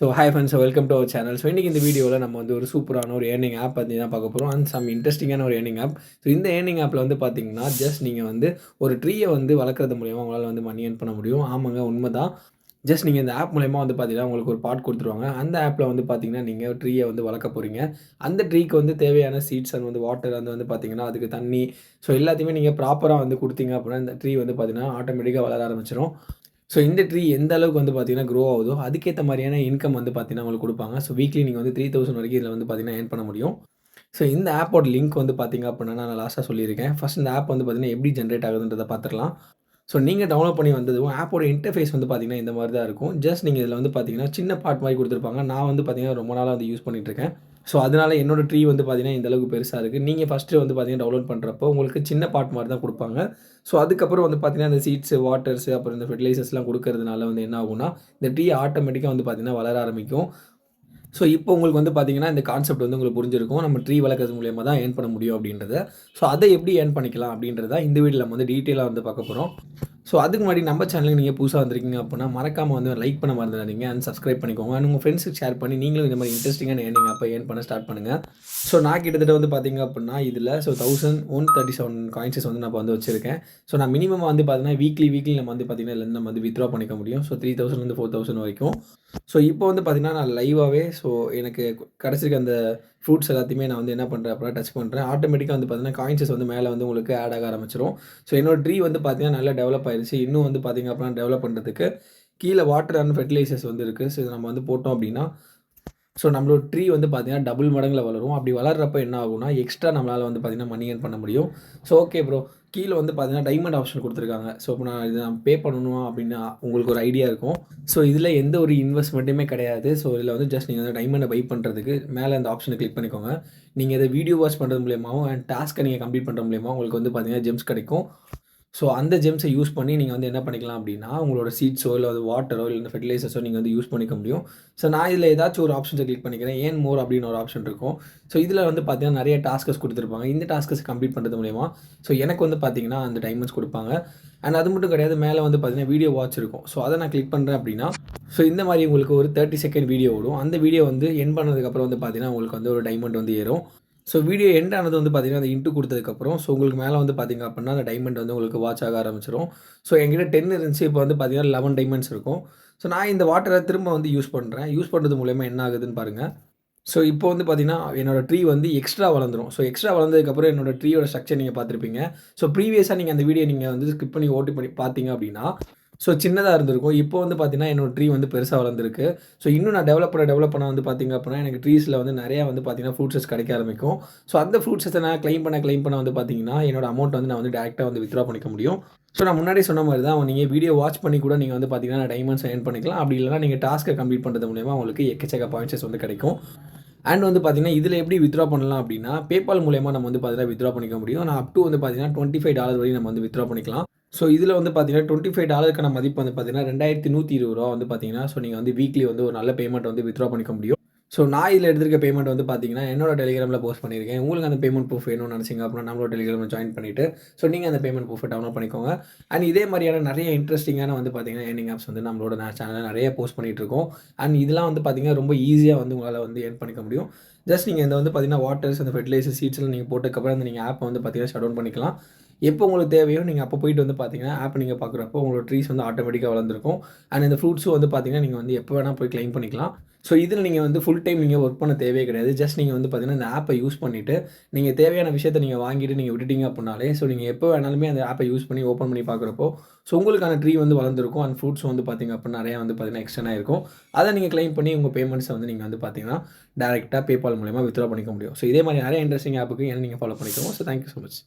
So hi friends, welcome to our channel. So இன்றைக்கி இந்த வீடியோவில் நம்ம வந்து ஒரு சூப்பரான ஒரு ஏர்னிங் ஆப் பற்றி தான் பார்க்க போகிறோம். அண்ட் சம் இன்ட்ரெஸ்டிங்கான ஒரு ஏர்னிங் ஆப். ஸோ இந்த ஏர்னிங் ஆப்பில் வந்து பார்த்தீங்கன்னா, ஜஸ்ட் நீங்கள் வந்து ஒரு ட்ரீயை வந்து வளர்க்குறது மூலியமாக உங்களால் வந்து மணி ஏர்ன் பண்ண முடியும். ஆமாங்க, உண்மை தான். ஜஸ்ட் நீங்கள் இந்த ஆப் மூலயமா வந்து பார்த்தீங்கன்னா உங்களுக்கு ஒரு பாட் கொடுத்துருவாங்க. அந்த ஆப்பில் வந்து பார்த்தீங்கன்னா நீங்கள் ட்ரீயை வந்து வளர்க்க போகிறீங்க. அந்த ட்ரீக்கு வந்து தேவையான சீட்ஸ் அண்ட் வந்து வாட்டர் வந்து பார்த்தீங்கன்னா அதுக்கு தண்ணி, ஸோ எல்லாத்தையுமே நீங்கள் ப்ராப்பராக வந்து கொடுத்தீங்க அப்படின்னா இந்த ட்ரீ வந்து பார்த்தீங்கன்னா ஆட்டோமேட்டிக்காக வளர ஆரம்பிச்சிடும். ஸோ இந்த ட்ரீ எந்த அளவுக்கு வந்து பார்த்தீங்கன்னா க்ரோ ஆகுதோ, அதுக்கேத்த மாரியான இன்கம் வந்து பார்த்தீங்கன்னா உங்களுக்கு குடுப்பாங்க. ஸோ வீக்லி நீங்க வந்து 3000 வரைக்கும் இதில வந்து பார்த்தீங்கன்னா ஏர்ன் பண்ண முடியும். ஸோ இந்த ஆப்போட லிங்க் வந்து பார்த்தீங்க அப்படின்னா, நான் லாஸ்ட்டா சொல்லியிருக்கேன். ஃபர்ஸ்ட் இந்த ஆப் வந்து பார்த்தீங்கன்னா எப்படி ஜென்ரேட் ஆகுதுன்றத பார்த்துரலாம். ஸோ நீங்க டவுன்லோட் பண்ணி வந்ததும் ஆப்போட இன்டர்ஃபேஸ் வந்து பார்த்தீங்கன்னா இந்த மாரி தான் இருக்கும். ஜஸ்ட் நீங்க இதில வந்து பார்த்தீங்கன்னா, சின்ன பார்ட் மாரி குடுத்துருப்பாங்க. நான் வந்து பார்த்தீங்கன்னா ரொம்ப நாளா வந்து யூஸ் பண்ணிட்டு இருக்கேன். ஸோ அதனால என்னோட ட்ரீ வந்து பார்த்தீங்கன்னா இந்த அளவுக்கு பெருசா இருக்கு. நீங்க ஃபர்ஸ்ட்டு வந்து பார்த்தீங்கன்னா டவுன்லோட் பண்றப்போ உங்களுக்கு சின்ன பார்ட் மாரி தான் குடுப்பாங்க. ஸோ அதுக்கப்புறம் வந்து பார்த்தீங்கன்னா, அந்த சீட்ஸ், வாட்டர்ஸ் அப்புறம் இந்த ஃபெர்டிலைசர்ஸ்லாம் குடுக்கறதுனால வந்து என்ன ஆகும்னா, இந்த ட்ரீ ஆட்டோமேட்டிக்கா வந்து பார்த்தீங்கன்னா வளர ஆரம்பிக்கும். ஸோ இப்போ உங்களுக்கு வந்து பார்த்தீங்கன்னா, இந்த கான்செப்ட் வந்து உங்களுக்கு புரிஞ்சிருக்கும். நம்ம ட்ரீ வளர்க்கறது மூலியமா தான் ஏர்ன் பண்ண முடியும் அப்படின்றத. ஸோ அத எப்படி ஏர்ன் பண்ணிக்கலாம் அப்படின்றத இந்த வீடியோல நம்ம வந்து டீட்டெயிலா வந்து பார்க்க போறோம். ஸோ அதுக்கு முன்னாடி நம்ம சேனலுக்கு நீங்க புதுசா வந்திருக்கீங்க அப்படின்னா, மறக்காம வந்து லைக் பண்ண மறந்துடாதீங்க. அண்ட் சப்ஸ்கிரைப் பண்ணிக்கோங்க. அண்ட் உங்க ஃப்ரெண்ட்ஸ்க்கு ஷேர் பண்ணி நீங்களும் இந்த மாரி இன்ட்ரஸ்டிங்கான ஏர்னிங் ஆப்ப ஏர்ன் பண்ண ஸ்டார்ட் பண்ணுங்க. ஸோ நான் கிட்டத்தட்ட வந்து பார்த்தீங்க அப்படின்னா, இதில 1137 காயின்ஸஸ் வந்து நான் வந்து வச்சிருக்கேன். ஸோ நான் மினிமம் வந்து பார்த்தீங்கன்னா, வீக்லி நம்ம வந்து பார்த்தீங்கன்னா, இதுலருந்து நம்ம வந்து வித்ட்ரா பண்ணிக்க முடியும். ஸோ 3000லேருந்து 4000 வரைக்கும். ஸோ இப்போ வந்து பார்த்தீங்கன்னா, நான் லைவாவே எனக்கு கிடைச்சிருக்க அந்த ஃப்ரூட்ஸ் எல்லாத்தையுமே நான் வந்து என்ன பண்றேன் அப்படின்னா டச் பண்றேன். ஆட்டோமேட்டிக்கா வந்து பார்த்தீங்கன்னா, காயின்ஸஸ் வந்து மேல வந்து உங்களுக்கு ஆட் ஆக ஆரம்பிச்சுரும். ஸோ என்னோட ட்ரீ வந்து பார்த்தீங்கன்னா, நல்லா டெவலப் ஆயிருச்சு. இன்னும் வந்து பார்த்தீங்க அப்படின்னா, டெவலப் பண்றதுக்கு கீழ வாட்டர் அண்ட் ஃபெர்டிலைசர்ஸ் வந்து இருக்கு. ஸோ இத நம்ம வந்து போட்டோம் அப்படின்னா, ஸோ நம்மளோட ட்ரீ வந்து பார்த்தீங்கன்னா, டபுள் மடங்குல வளரும். அப்படி வளர்றப்ப என்ன ஆகும்னா, எக்ஸ்ட்ரா நம்மளால வந்து பார்த்தீங்கன்னா, மணி ஏர்ன் பண்ண முடியும். So okay bro. கீழ வந்து பார்த்தீங்கன்னா, டைமண்ட் ஆப்ஷன் குடுத்துருக்காங்க. ஸோ இப்ப நான் பே பண்ணணுமா அப்படின்னா உங்களுக்கு ஒரு ஐடியா இருக்கும். ஸோ இதில எந்த ஒரு இன்வெஸ்ட்மென்ட்டுமே கிடையாது. ஸோ இதில வந்து ஜஸ்ட் நீங்க வந்து டைமண்ட பை பண்றதுக்கு மேல அந்த ஆப்ஷன கிளிக் பண்ணிக்கோங்க. நீங்க இத வீடியோ வாட்ச் பண்றது மூலியமாவும் அண்ட் டாஸ்க்க நீங்க கம்ப்ளீட் பண்றது மூலியமா உங்களுக்கு வந்து பார்த்தீங்கன்னா, ஜெம்ஸ் கிடைக்கும். ஸோ அந்த ஜெம்ஸை யூஸ் பண்ணி நீங்க வந்து என்ன பண்ணிக்கலாம் அப்படின்னா, உங்களோட சீட்ஸோ இல்ல அது வாட்டரோ இல்ல ஃபெர்டிலைசர்ஸோ நீங்க வந்து யூஸ் பண்ணிக்க முடியும். ஸோ நான் இதில ஏதாச்சும் ஒரு ஆப்ஷன்ஸ கிளிக் பண்ணிக்கிறேன். ஏர்ன் மோர் அப்படின்னு ஒரு ஆப்ஷன் இருக்கும். ஸோ இதில வந்து பார்த்தீங்கன்னா, நெறைய டாஸ்க்கஸ் குடுத்துருப்பாங்க. இந்த டாஸ்க்கஸ் கம்ப்ளீட் பண்றது மூலியமா, ஸோ எனக்கு வந்து பார்த்தீங்கன்னா, அந்த டைமண்ட்ஸ் குடுப்பாங்க. அண்ட் அது மட்டும் கிடையாது. மேல வந்து பார்த்தீங்கன்னா, வீடியோ வாட்ச் இருக்கும். ஸோ அத நான் கிளிக் பண்றேன் அப்படின்னா, ஸோ இந்த மாரி உங்களுக்கு ஒரு 30 செகண்ட் வீடியோ ஓடும். அந்த வீடியோ வந்து எண்ட் பண்ணதுக்கப்புறம் வந்து பார்த்தீங்கன்னா, உங்களுக்கு வந்து ஒரு டைமண்ட் வந்து ஏறும். ஸோ வீடியோ எண்ட் ஆனது வந்து பார்த்தீங்கன்னா, அந்த இன்ட்டு குடுத்ததுக்கப்புறம், ஸோ உங்களுக்கு மேல வந்து பார்த்தீங்க அப்படின்னா, அந்த டைமண்ட் வந்து உங்களுக்கு வாட்ச் ஆக ஆரம்பிச்சுரும். ஸோ என்கிட்ட 10 இருந்துச்சு. இப்போ வந்து பார்த்தீங்கன்னா, 11 டைமண்ட்ஸ் இருக்கும். ஸோ நான் இந்த வாட்டர திரும்ப வந்து யூஸ் பண்றேன். யூஸ் பண்றது மூலியமா என்ன ஆகுதுன்னு பாருங்க. ஸோ இப்போ வந்து பார்த்தீங்கன்னா, என்னோட ட்ரீ வந்து எக்ஸ்ட்ரா வளர்ந்துரும். ஸோ எக்ஸ்ட்ரா வளர்ந்ததுக்கப்புறம் என்னோட ட்ரீயோட ஸ்ட்ரக்சர் நீங்க பார்த்துருப்பீங்க. ஸோ ப்ரீவியஸா நீங்க அந்த வீடியோ நீங்க வந்து ஸ்கிப் பண்ணி ஓட்டி பண்ணி பார்த்தீங்க அப்படின்னா, ஸோ சின்னதா இருந்திருக்கும். இப்போ வந்து பார்த்தீங்கன்னா, என்னோட ட்ரீ வந்து பெருசா வளர்ந்திருக்கு. ஸோ இன்னும் நான் டெவலப் பண்ண வந்து பார்த்தீங்க அப்படின்னா, எனக்கு ட்ரீஸ்ல வந்து நெறையா வந்து பார்த்தீங்கன்னா, ஃப்ரூட்ஸஸ் கிடைக்க ஆரம்பிக்கும். ஸோ அந்த ஃப்ரூட்ஸஸ நான் கிளைம் பண்ண வந்து பார்த்தீங்கன்னா, என்னோட அமௌண்ட் வந்து நான் வந்து டைரக்ட்டா வந்து வித்ட்ரா பண்ணிக்க முடியும். ஸோ நான் முன்னாடியே சொன்ன மாரி தான், நீங்க வீடியோ வாட்ச் பண்ணி கூட நீங்க வந்து பார்த்தீங்கன்னா, டைமண்ட்ஸ் ஏர்ன் பண்ணிக்கலாம். அப்படி இல்லன்னா நீங்க டாஸ்க்க கம்ப்ளீட் பண்றது மூலியமா உங்களுக்கு எக்கச்சக்க பாயிண்ட்ஸஸ் வந்து கிடைக்கும். அண்ட் வந்து பார்த்தீங்கன்னா, இதில எப்படி வித்ட்ரா பண்ணலாம் அப்படின்னா, PayPal மூலியமா நம்ம வந்து பார்த்தீங்கன்னா, வித்ட்ரா பண்ணிக்க முடியும். நான் அப் டூ வந்து பார்த்தீங்கன்னா, $25 வரையும் நம்ம வந்து வித்ட்ரா பண்ணிக்கலாம். ஸோ இதில வந்து பார்த்தீங்கன்னா, $25க்கான மதிப்பு வந்து பார்த்தீங்கன்னா, ரூ. 2120 வந்து பார்த்தீங்கன்னா, ஸோ நீங்க வந்து வீக்லி வந்து ஒரு நல்ல பேமெண்ட் வந்து வித்ட்ரா பண்ணிக்க முடியும். ஸோ நான் இதில எடுத்திருக்க பேமெண்ட் வந்து பார்த்தீங்கன்னா, என்னோட டெலிகிராம்ல போஸ்ட் பண்ணியிருக்கேன். உங்களுக்கு அந்த பேமெண்ட் ப்ரூஃப் வேணும்னு நினைச்சீங்க அப்படின்னா, நம்மளோட டெலிகிராம்ல ஜாயின் பண்ணிட்டு, ஸோ நீங்க அந்த பேமெண்ட் ப்ரூஃப டவுன்லோட் பண்ணிக்கோங்க. அண்ட் இதே மாரியான நெறைய இன்ட்ரஸ்டிங்கான வந்து பார்த்தீங்கன்னா, ஏர்னிங் ஆப்ஸ் வந்து நம்மளோட சேனல்ல நெறைய போஸ்ட் பண்ணிட்டு இருக்கோம். அண்ட் இதெல்லாம் வந்து பார்த்தீங்கன்னா, ரொம்ப ஈஸியா வந்து உங்களால வந்து ஏர்ன் பண்ணிக்க முடியும். ஜஸ்ட் நீங்க இந்த வந்து பார்த்தீங்கன்னா, வாட்டர்ஸ், அந்த ஃபெர்டிலைசர், சீட்ஸ்லாம் நீங்க போட்டதுக்கப்புறம் அந்த நீங்க ஆப்ப வந்து பார்த்தீங்கன்னா, ஷட் டவுன் பண்ணிக்கலாம். எப்போ உங்களுக்கு தேவையோ நீங்க அப்போ போயிட்டு வந்து பார்த்தீங்கன்னா, ஆப் நீங்க பார்க்குறப்போ உங்களோட ட்ரீஸ் வந்து ஆட்டோமேட்டிக்கா வளர்ந்திருக்கும். அண்ட் இந்த ஃப்ரூட்ஸும் வந்து பார்த்தீங்கன்னா, நீங்க வந்து எப்போ வேணா போய் கிளைம் பண்ணிக்கலாம். ஸோ இதில நீங்க வந்து ஃபுல் டைம் நீங்க ஒர்க் பண்ண தேவையே கிடையாது. ஜஸ்ட் நீங்க வந்து பார்த்தீங்கன்னா, இந்த ஆப்ப யூஸ் பண்ணிட்டு, நீங்க தேவையான விஷயத்த நீங்க வாங்கிட்டு நீங்க விட்டுட்டீங்க அப்டின்னாலே, ஸோ நீங்க எப்போ வேணாலுமே அந்த ஆப்ப யூஸ் பண்ணி ஓப்பன் பண்ணி பார்க்குறப்போ, ஸோ உங்களுக்கான ட்ரீ வந்து வளர்ந்திருக்கும். அண்ட் ஃப்ரூட்ஸ் வந்து பார்த்தீங்க அப்டின்னா, நெறையா வந்து பார்த்தீங்கன்னா, எக்ஸ்டெண்ட் ஆயிருக்கும். அத நீங்க கிளைம் பண்ணி உங்க பேமெண்ட்ஸ வந்து நீங்க வந்து பார்த்தீங்கன்னா, டைரக்ட்டா PayPal மூலியமா வித்ட்ரா பண்ணிக்க முடியும். ஸோ இதே மாரி நெறைய இன்ட்ரஸ்டிங் ஆப்புக்கு என்ன நீங்க ஃபாலோ பண்ணிக்கோங்க. So thank you so much.